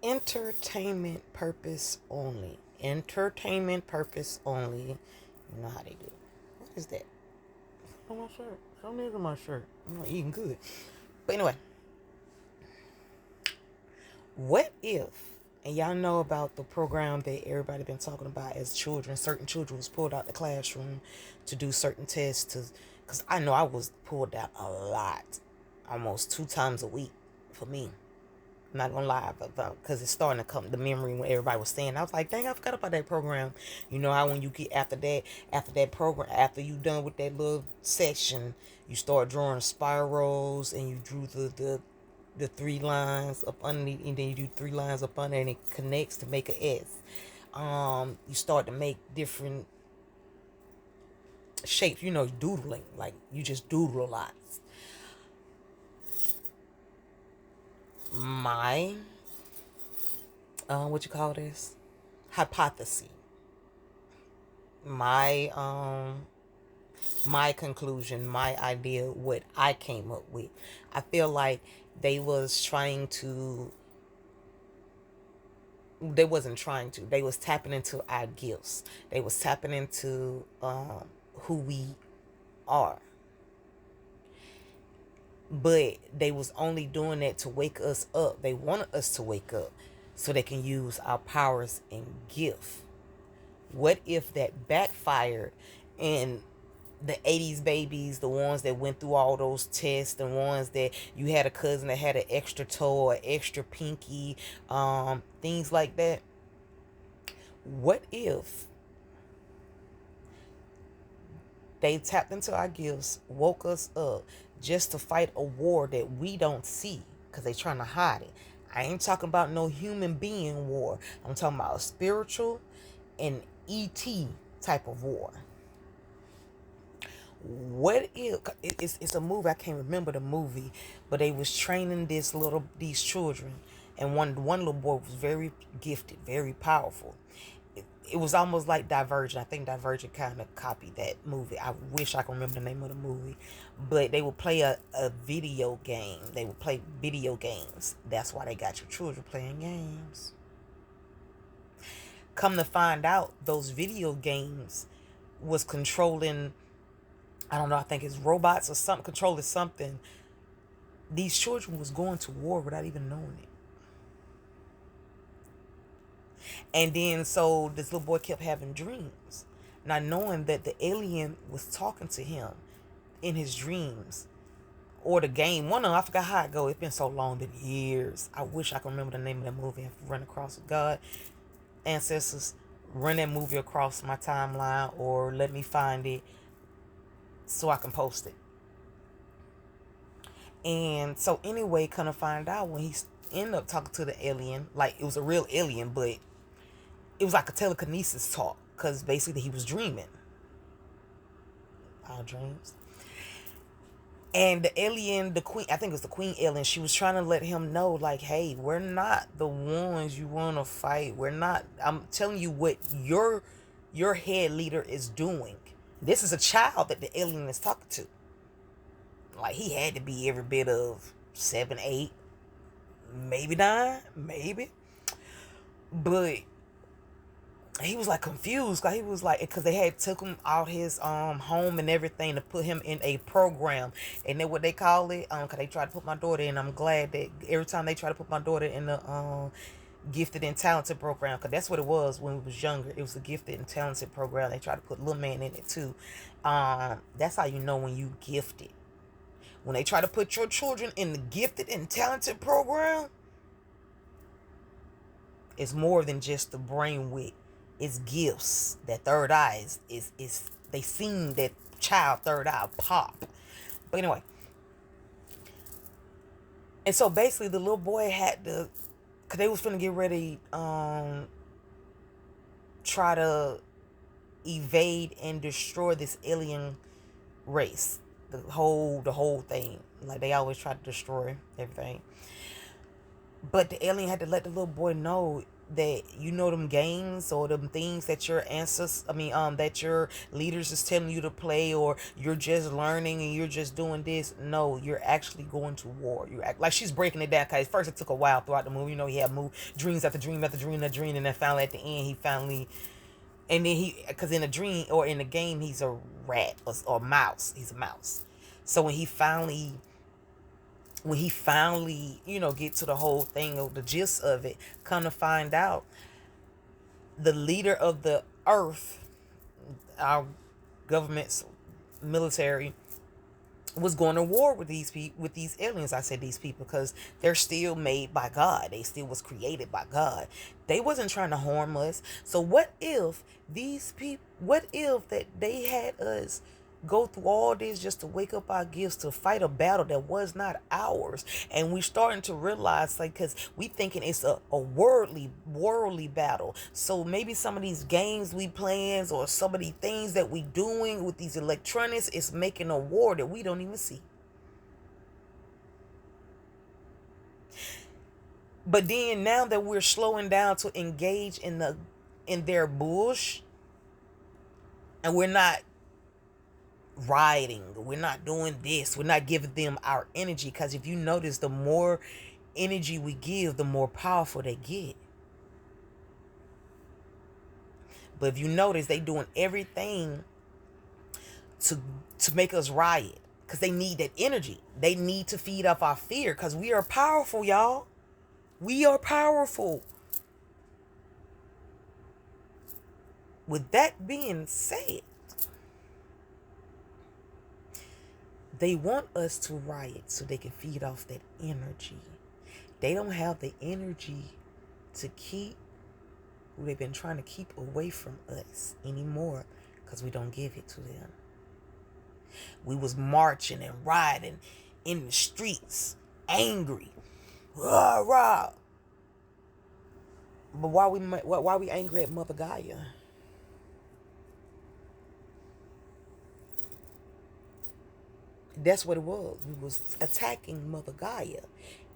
Entertainment purpose only. Entertainment purpose only. You know how they do. What is that? On my shirt. Show me my shirt. I'm not eating good. But anyway, what if, and y'all know about the program that everybody been talking about as children, certain children was pulled out the classroom to do certain tests to, because I know I was pulled out a lot, almost 2 times a week for me. I'm not gonna lie about because it's starting to come the memory when everybody was saying. I was like, dang, I forgot about that program. You know how when you get after that program, after you done with that little section, you start drawing spirals and you drew the 3 lines up underneath, and then you do 3 lines up under, and it connects to make a S. You start to make different shapes. You know, doodling, like you just doodle a lot. My what you call this? Hypothesis. My my conclusion, my idea, what I came up with. I feel like they was trying to they wasn't trying to. They was tapping into our gifts. They was tapping into who we are. But they was only doing that to wake us up. They wanted us to wake up so they can use our powers and gift. What if that backfired and the 80s babies, the ones that went through all those tests, the ones that you had a cousin that had an extra toe or extra pinky, things like that. What if they tapped into our gifts, woke us up just to fight a war that we don't see because they trying to hide it? I ain't talking about no human being war. I'm talking about a spiritual and ET type of war. What if it's a movie? I can't remember the movie, but they was training these children, and one little boy was very gifted, very powerful. It was almost like Divergent. I think Divergent kind of copied that movie. I wish I could remember the name of the movie, but they would play a video game. They would play video games. That's why they got your children playing games. Come to find out, those video games was controlling, I don't know, I think it's robots or something, controlling something. These children was going to war without even knowing it. And then so this little boy kept having dreams, not knowing that the alien was talking to him in his dreams. Or the game, one of them, I forgot how it go. It's been so long, been years. I wish I could remember the name of that movie and run across it. God, ancestors, run that movie across my timeline or let me find it so I can post it. And so anyway, kind of find out when he ended up talking to the alien, like it was a real alien, but it was like a telekinesis talk because basically he was dreaming. Our dreams. And the alien, the queen, I think it was the queen alien, she was trying to let him know, like, hey, we're not the ones you want to fight. We're not, I'm telling you what your head leader is doing. This is a child that the alien is talking to. Like, he had to be every bit of 7, 8, maybe 9, maybe. But he was like confused, cause he was like, because they had took him out his home and everything to put him in a program, and then what they call it, cause they tried to put my daughter in. I'm glad that every time they try to put my daughter in the gifted and talented program, because that's what it was when we was younger. It was a gifted and talented program. They tried to put little man in it too. That's how you know when you gifted. When they try to put your children in the gifted and talented program, it's more than just the brain wit. It's gifts. That third eye is they seen that child third eye pop. But anyway. And so basically the little boy had to, cause they was finna get ready, try to evade and destroy this alien race. The whole thing. Like they always try to destroy everything. But the alien had to let the little boy know that you know them games or them things that your ancestors, that your leaders is telling you to play, or you're just learning and you're just doing this. No, you're actually going to war. You act like she's breaking it down, because first it took a while throughout the movie. You know, he had dreams after dream after dream after dream, and then finally at the end he finally, and then because in a dream or in the game he's a rat or mouse. He's a mouse. So when he finally, get to the whole thing of the gist of it, come to find out, the leader of the earth, our government's military, was going to war with these aliens. I said these people because they're still made by God. They still was created by God. They wasn't trying to harm us. So what if that they had us go through all this just to wake up our gifts to fight a battle that was not ours? And we starting to realize, like, because we thinking it's a worldly battle. So maybe some of these games we playing, or some of the things that we doing with these electronics, is making a war that we don't even see. But then now that we're slowing down to engage in their bush, and we're not rioting, we're not doing this, we're not giving them our energy, because if you notice, the more energy we give, the more powerful they get. But if you notice, they doing everything to make us riot, because they need that energy. They need to feed off our fear, because we are powerful, y'all. We are powerful. With that being said, they want us to riot so they can feed off that energy. They don't have the energy to keep who they've been trying to keep away from us anymore, because we don't give it to them. We was marching and riding in the streets, angry, rah rah. But why we angry at Mother Gaia? That's what it was. We was attacking Mother Gaia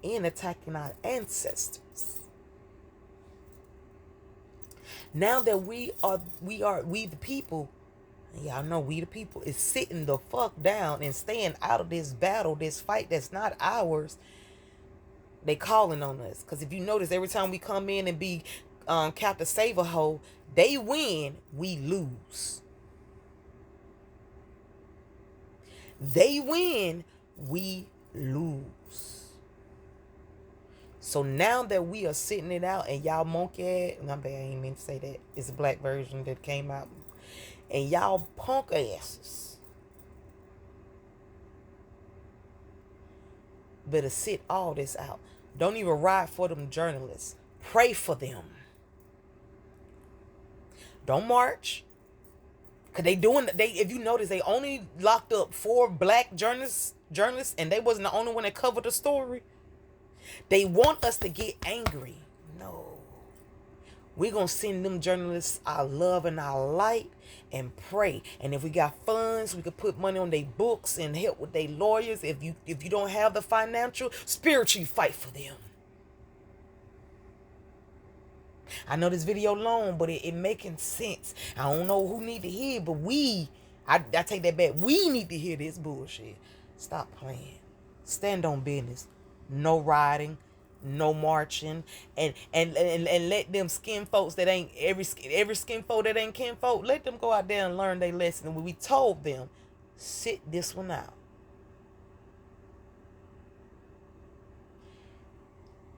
and attacking our ancestors. Now that we the people, y'all know we the people, is sitting the fuck down and staying out of this battle, this fight that's not ours. They calling on us. Because if you notice, every time we come in and be Captain Save a Hoe, they win, we lose. They win, we lose. So now that we are sitting it out, and y'all monkey ass, my bad, I ain't mean to say that. It's a black version that came out. And y'all punk asses better sit all this out. Don't even ride for them journalists. Pray for them. Don't march. Cause if you notice, they only locked up 4 black journalists, and they wasn't the only one that covered the story. They want us to get angry. No. We're going to send them journalists our love and our light and pray. And if we got funds, we could put money on their books and help with their lawyers. If you don't have the financial, spiritually fight for them. I know this video long, but it making sense. I don't know who need to hear, but I take that back. We need to hear this bullshit. Stop playing. Stand on business. No riding, no marching, and let them skin folks that ain't every skin folk that ain't kin folk, let them go out there and learn their lesson. And when we told them, sit this one out.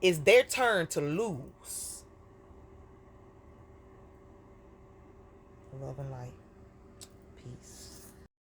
It's their turn to lose. Love and light. Peace.